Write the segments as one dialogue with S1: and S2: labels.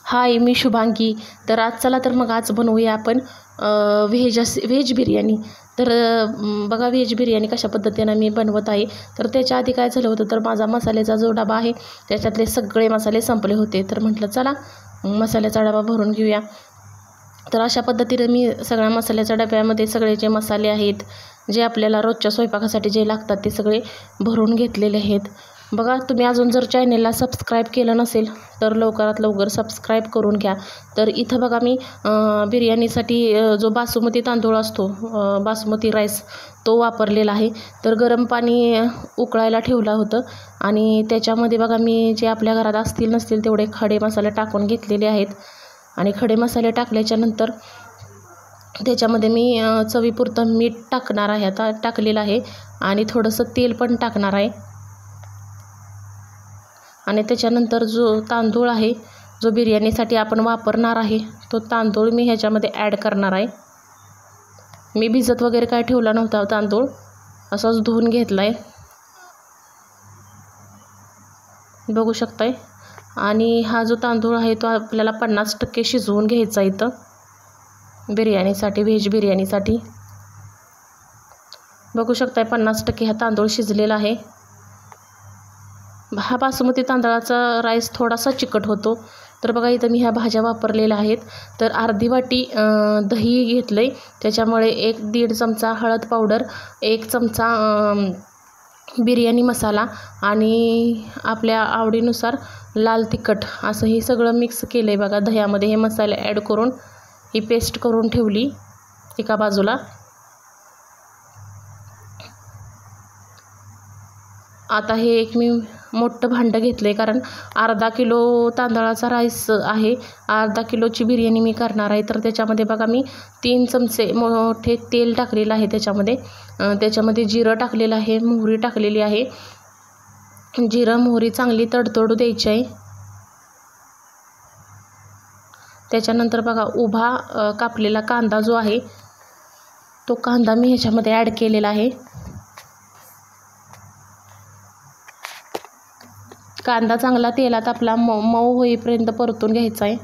S1: हाय, मी शुभांगी. तर आज चला तर मग आज बनवूया आपण व्हेज बिर्याणी. तर बघा व्हेज बिर्याणी कशा पद्धतीनं मी बनवत आहे. तर त्याच्या आधी काय झालं होतं, तर माझा मसाल्याचा जो डबा आहे त्याच्यातले सगळे मसाले संपले होते. तर म्हटलं चला मसाल्याचा डबा भरून घेऊया. तर अशा पद्धतीने मी सगळ्या मसाल्याच्या डब्यामध्ये सगळे जे मसाले आहेत, जे आपल्याला रोजच्या स्वयंपाकासाठी जे लागतात ते सगळे भरून घेतलेले आहेत. बघा, तुम्ही अजून जर चॅनेलला सबस्क्राईब केलं नसेल तर लवकरात लवकर सबस्क्राईब करून घ्या. तर इथं बघा मी बिर्याणीसाठी जो बासमती तांदूळ असतो, बासमती राईस, तो वापरलेला आहे. तर गरम पाणी उकळायला ठेवलं होतं आणि त्याच्यामध्ये बघा मी जे आपल्या घरात असतील नसतील तेवढे खडे मसाले टाकून घेतलेले आहेत. आणि खडे मसाले टाकल्याच्यानंतर त्याच्यामध्ये मी चवीपुरतं मीठ टाकणार आहे, आता टाकलेलं आहे. आणि थोडंसं तेल पण टाकणार आहे. आणि त्याच्यानंतर जो तांदूळ आहे, जो बिर्याणीसाठी आपण वापरणार आहे, तो तांदूळ मी ह्याच्यामध्ये ॲड करणार आहे. मी भिजत वगैरे काय ठेवला नव्हता, तांदूळ असाच धुवून घेतला आहे, बघू शकताय. आणि हा जो तांदूळ आहे तो आपल्याला 50% शिजवून घ्यायचा इथं बिर्याणीसाठी, व्हेज बिर्याणीसाठी. बघू शकताय 50% हा तांदूळ शिजलेला आहे. हा बासमती तांदळाचा राईस थोडासा चिकट होतो. तर बघा इथं मी ह्या भाज्या वापरलेल्या आहेत. तर अर्धी वाटी दही घेतलं आहे, त्याच्यामुळे 1-1.5 चमचा हळद पावडर, 1 चमचा बिर्याणी मसाला आणि आपल्या आवडीनुसार लाल तिखट, असं हे सगळं मिक्स केलं आहे. बघा दह्यामध्ये हे मसाले ॲड करून ही पेस्ट करून ठेवली एका बाजूला. आता हे एक मी मोठं भांडं घेतलं आहे, कारण अर्धा किलो तांदळाचा राईस आहे, अर्धा किलोची बिर्याणी मी करणार आहे. तर त्याच्यामध्ये बघा मी 3 चमचे मोठे तेल टाकलेलं आहे. त्याच्यामध्ये जिरं टाकलेलं आहे, मोहरी टाकलेली आहे. जिरं मोहरी चांगली तडतडू द्यायची आहे. त्याच्यानंतर बघा उभा कापलेला कांदा जो आहे, तो कांदा मी ह्याच्यामध्ये ॲड केलेला आहे. कांदा चांगला तेलात आपला मऊ होईपर्यंत परतून घ्यायचा आहे.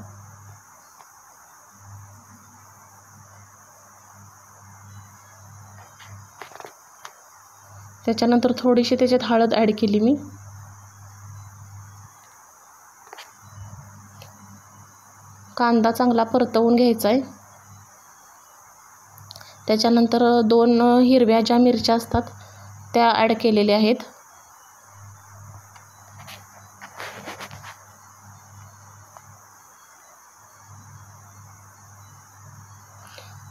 S1: त्याच्यानंतर थोडीशी त्याच्यात हळद ॲड केली मी. कांदा चांगला परतवून घ्यायचा आहे. त्याच्यानंतर 2 हिरव्या ज्या मिरच्या असतात त्या ॲड केलेल्या आहेत.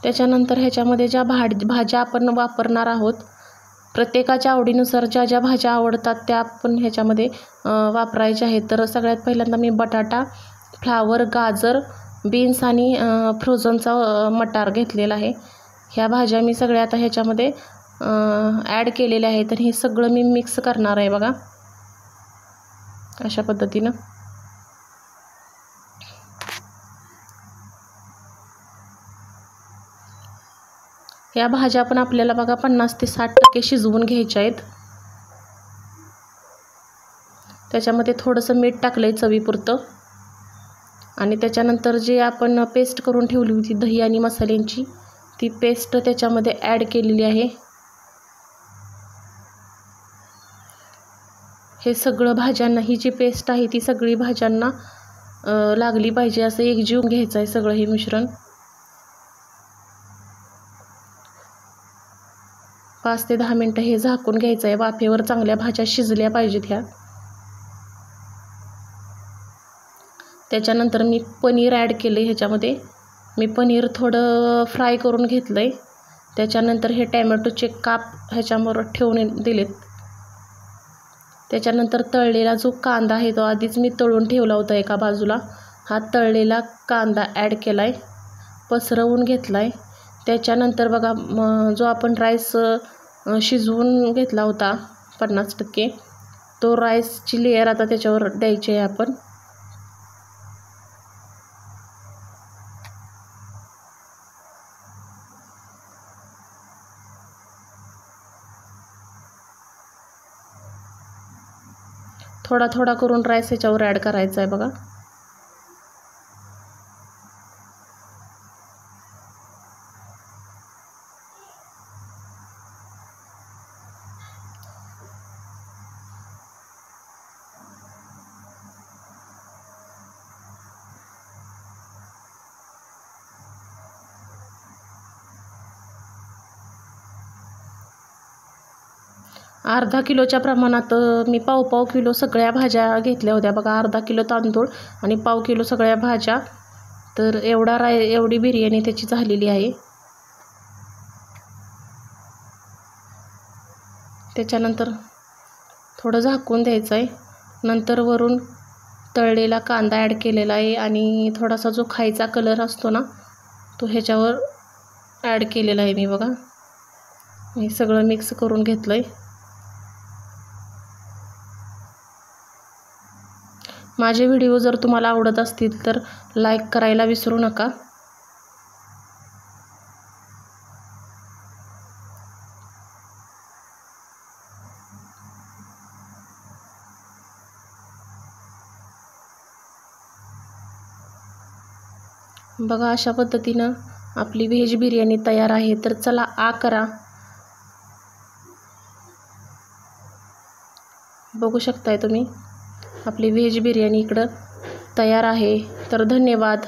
S1: त्याच्यानंतर ह्याच्यामध्ये ज्या भाज्या आपण वापरणार आहोत, प्रत्येकाच्या आवडीनुसार ज्या ज्या भाज्या आवडतात त्या आपण ह्याच्यामध्ये वापरायच्या आहेत. तर सगळ्यात पहिल्यांदा मी बटाटा, फ्लावर, गाजर, बीन्स आणि फ्रोझनचा मटार घेतलेला आहे. ह्या भाज्या मी सगळ्या आता ह्याच्यामध्ये ॲड केलेल्या आहेत. तर हे सगळं मी मिक्स करणार आहे बघा अशा पद्धतीनं. या भाज्या पण आपल्याला बघा 50 ते 60% शिजवून घ्यायच्या आहेत. त्याच्यामध्ये थोडंसं मीठ टाकलं आहे चवीपुरतं. आणि त्याच्यानंतर जे आपण पेस्ट करून ठेवली होती दही आणि मसाल्यांची, ती पेस्ट त्याच्यामध्ये ॲड केलेली आहे. हे सगळं भाज्यांना, ही जी पेस्ट आहे ती सगळी भाज्यांना लागली पाहिजे, असं एकजीव घ्यायचं आहे सगळं हे मिश्रण. 5 ते 10 मिनटं हे झाकून घ्यायचं आहे. वाफेवर चांगल्या भाज्या शिजल्या पाहिजेत ह्या. त्याच्यानंतर मी पनीर ॲड केलं आहे ह्याच्यामध्ये. मी पनीर थोडं फ्राय करून घेतलं आहे. त्याच्यानंतर हे टॅमॅटोचे काप ह्याच्यावर ठेवून दिलेत. त्याच्यानंतर तळलेला जो कांदा आहे तो आधीच मी तळून ठेवला होता एका बाजूला. हा तळलेला कांदा ॲड केला आहे, पसरवून घेतला आहे. त्याच्यानंतर बघा जो आपण राईस शिजवून घेतला होता 50%, तो राईसची लेयर आता त्याच्यावर द्यायची आहे आपण. थोडा थोडा करून राईस ह्याच्यावर ॲड करायचा आहे बघा. अर्धा किलोच्या प्रमाणात मी पाव किलो सगळ्या भाज्या घेतल्या होत्या बघा. अर्धा किलो तांदूळ आणि पाव किलो सगळ्या भाज्या. तर एवढी बिर्याणी त्याची झालेली आहे. त्याच्यानंतर थोडं झाकून द्यायचं आहे. नंतर वरून तळलेला कांदा ॲड केलेला आहे आणि थोडासा जो खायचा कलर असतो ना तो ह्याच्यावर ॲड केलेला आहे मी बघा. हे सगळं मिक्स करून घेतलं आहे. माझे व्हिडिओ जर तुम्हाला आवडत असतील तर लाईक करायला विसरू नका. बघा अशा पद्धतीनं आपली व्हेज बिर्याणी तयार आहे. तर चला करा. बघू शकताय तुम्ही आपली व्हेज बिर्याणी इकडं तयार आहे. तर धन्यवाद.